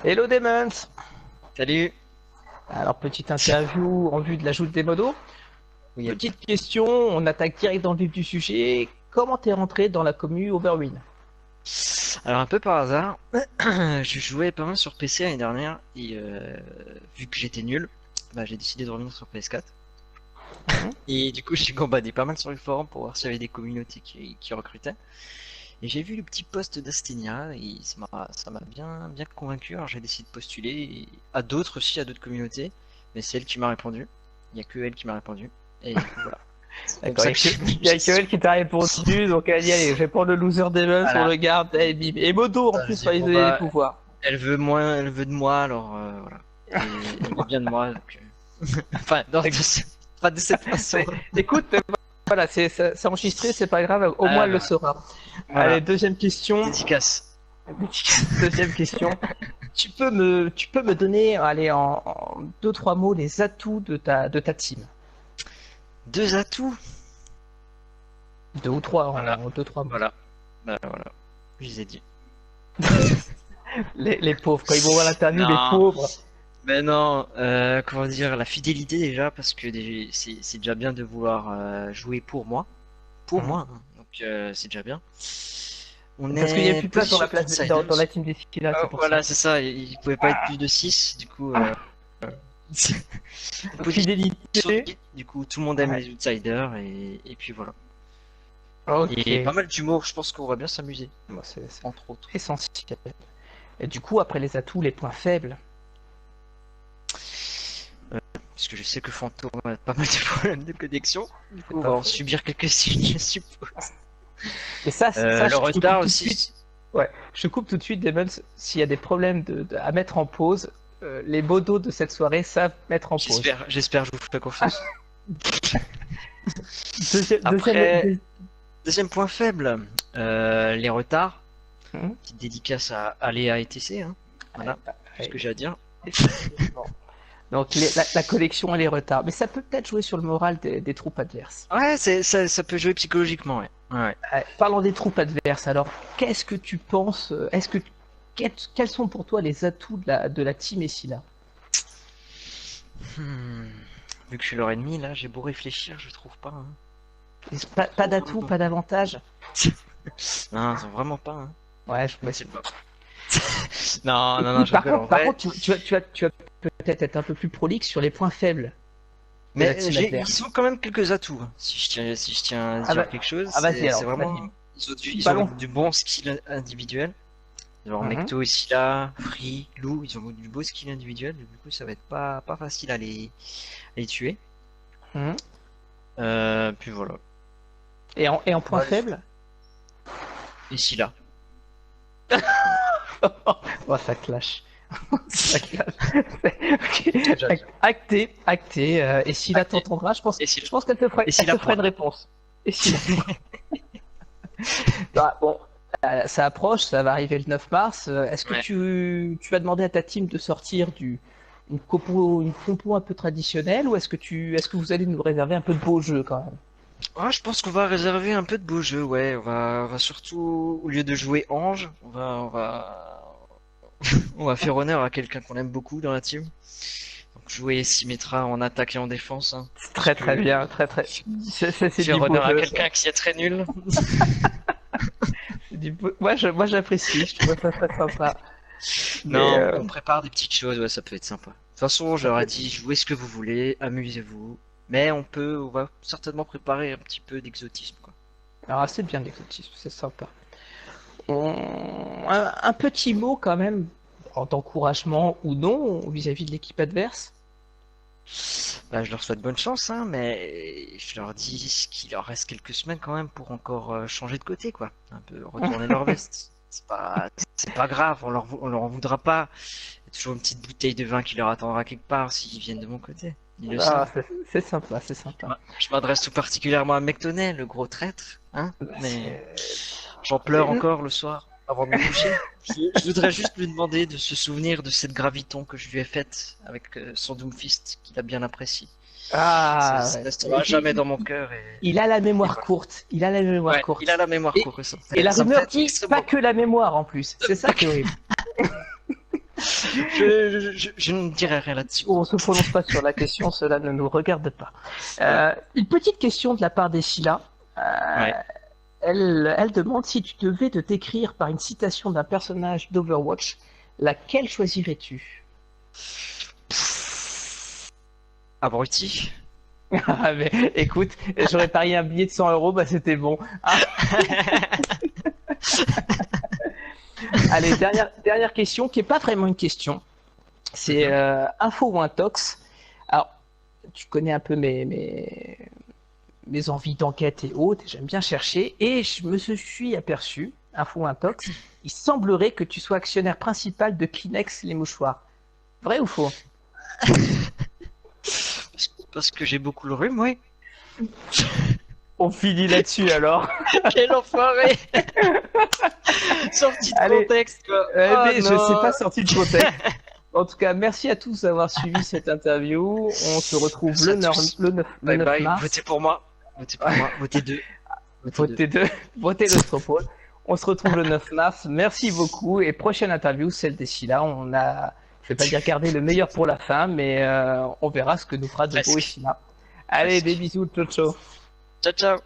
Hello Demons. Salut. Alors petite interview en vue de l'ajout des modos. Oui, Petite question, on attaque direct dans le vif du sujet. Comment t'es rentré dans la commu Overwin? alors un peu par hasard, je jouais pas mal sur PC l'année dernière et vu que j'étais nul, bah, j'ai décidé de revenir sur PS4. Mhm. Et du coup, j'ai gambadé pas mal sur le forum pour voir s'il y avait des communautés qui recrutaient. Et j'ai vu le petit post d'Astenia et ça m'a bien convaincu. Alors j'ai décidé de postuler à d'autres aussi, à d'autres communautés, mais c'est elle qui m'a répondu. Il y a que elle qui m'a répondu. Et du coup, voilà. C'est comme D'accord, ça que je suis venu il y a que jusqu'ici. elle qui t'a répondu, donc elle dit allez, je vais prendre le loser Demons, on Voilà. le garde, et bim. Et modo en Ça, je plus, dis, va lui bon donner des bah, pouvoirs. elle veut de moi, alors voilà. Et elle veut bien de moi, donc. Enfin, non, pas de cette façon. Écoute, voilà, c'est enregistré, c'est pas grave, au moins Ah, elle le bah, saura. Allez, voilà, deuxième question. dédicace. Deuxième question. Tu peux me donner, allez, en deux, trois mots, les atouts de ta team. Deux atouts. Deux ou trois, Voilà, en deux, trois mots. voilà, bah, voilà. Je les ai dit. Les pauvres, quand ils vont voir l'interview, les Non, pauvres. mais non, comment dire, la fidélité déjà, parce que c'est déjà bien de vouloir jouer pour Mhm. moi, hein. Donc c'est déjà bien. On Parce qu'il n'y a est plus de place dans position la place dans la outsiders. team des Skillas, c'est pour ça. Voilà, c'est ça, il pouvait pas être plus de 6 du coup. Position Fidélité. du coup, tout le monde aime Ouais. les outsiders et puis voilà. Et Ok. pas mal d'humour, je pense qu'on va bien s'amuser, Bon, c'est entre autres. essentiel. Et du coup, après les atouts, les points faibles. Parce que je sais que Fantôme a pas mal de problèmes de connexion. Du C'est coup, on pas va en faux. subir quelques-unes, je suppose. Et ça, Le je te coupe retard tout de suite. aussi. Ouais, je te coupe tout de suite, Demons. S'il y a des problèmes à mettre en pause, les modos de cette soirée savent mettre en pause. J'espère, je vous fais confiance. Deuxième, Après, deuxième point faible, les retards. Hmm. Petite dédicace à Léa et TC, hein. Voilà, tout ce Ouais, que j'ai à dire. effectivement. Donc la collection et les retards. Mais ça peut peut-être jouer sur le moral des troupes adverses. Ouais, ça peut jouer psychologiquement, ouais. Ouais. Parlant des troupes adverses, alors qu'est-ce que tu penses quels sont pour toi les atouts de la team Essila? Hmm. Vu que je suis leur ennemi, là, j'ai beau réfléchir, je trouve pas, hein. Pas d'atouts, pas d'avantages? Non, ils ont vraiment pas, hein. Ouais, je C'est pas. Non, non, non, écoute, je rigole en par vrai. contre, tu vas peut-être être un peu plus prolixe sur les points faibles de la Mais team ils adverse. ont quand même quelques atouts, hein. Si je tiens à Ah, dire quelque chose, vas-y c'est alors, vraiment. vas-y. Ils ont Ballon. du bon skill individuel. Genre Mhm, Mecto ici là, Free, Lou, ils ont du beau skill individuel. Du coup, ça va être pas facile à les tuer. mhm. Puis voilà. Et en point Ouais. faible? Ici là. Oh, ça clash. Ça clash. Ok. Déjà bien. Acté. Et si là Acté. t'entendras, je pense, Et si, je pense qu'elle te fera, et si elle la te fera une pointe. réponse. Et si bah, bon, ça approche, ça va arriver le 9 mars. Est-ce que Ouais. tu vas demander à ta team de sortir une compo un peu traditionnelle ou est-ce que vous allez nous réserver un peu de beaux jeux quand même? Ah, je pense qu'on va réserver un peu de beaux jeux, ouais. On va surtout, au lieu de jouer Ange, on va faire honneur à quelqu'un qu'on aime beaucoup dans la team. Donc jouer Symmetra en attaque et en défense, hein. C'est Parce très très que bien, très très. C'est du faire beau honneur à jeu, ça. quelqu'un qui est très nul. Moi j'apprécie, je trouve ça très sympa. Mais Non, on prépare des petites choses, ouais, ça peut être sympa. De toute façon, je ça leur peut ai être- dit, jouez ce que vous voulez, amusez-vous. Mais on va certainement préparer un petit peu d'exotisme, quoi. alors c'est bien l'exotisme, c'est sympa. Un petit mot quand même d'encouragement ou non vis-à-vis de l'équipe adverse. Bah, je leur souhaite bonne chance, hein, mais je leur dis qu'il leur reste quelques semaines quand même pour encore changer de côté, quoi. Un peu retourner leur veste. C'est pas grave, on leur en voudra pas. Il y a toujours une petite bouteille de vin qui leur attendra quelque part s'ils viennent de mon côté. Ils le Ah, savent. c'est sympa, c'est sympa. Je m'adresse tout particulièrement à Mectonay, le gros traître, hein, mais C'est- j'en pleure encore le soir avant de me coucher. Je voudrais juste lui demander de se souvenir de cette graviton que je lui ai faite avec son Doomfist qu'il a bien apprécié. Ah, Ça ouais. restera jamais dans mon cœur Il a la et mémoire voilà. courte. Il a la mémoire Ouais, il a courte. la mémoire Et, courte, ça. et la Ça me rumeur fait dit pas extrêmement. que la mémoire en plus. C'est ça qui est horrible. Je ne dirai rien là-dessus. On se prononce pas sur la question, cela ne nous regarde pas. Une petite question de la part des Sheila. Ouais. Elle demande si tu devais te décrire par une citation d'un personnage d'Overwatch, laquelle choisirais-tu? Abruti. Ah, mais écoute, j'aurais parié un billet de 100 euros, bah c'était bon. Ah, allez, dernière question, qui est pas vraiment une question. C'est info ou intox. Alors, tu connais un peu mes envies d'enquête et autres, j'aime bien chercher, et je me suis aperçu, info ou intox, il semblerait que tu sois actionnaire principal de Kleenex les mouchoirs. Vrai ou faux? Parce que j'ai beaucoup le rhume, oui. On finit là-dessus alors. Quel enfoiré. Sorti de Allez. contexte, quoi. Mais Oh, je non. sais pas sorti de contexte. En tout cas, merci à tous d'avoir suivi cette interview. On se retrouve Merci le à 9, tous. le 9, le Bye 9 bye. mars. Votez pour moi. Votez pour moi. Votez 2. Votez le Stropole. On se retrouve le 9 mars. Merci beaucoup. Et prochaine interview, celle des Sheila. On a, je vais pas dire garder le meilleur pour la fin, mais on verra ce que nous fera de beau Presque. Sheila. Allez, Presque. des bisous, ciao ciao. Ciao, ciao.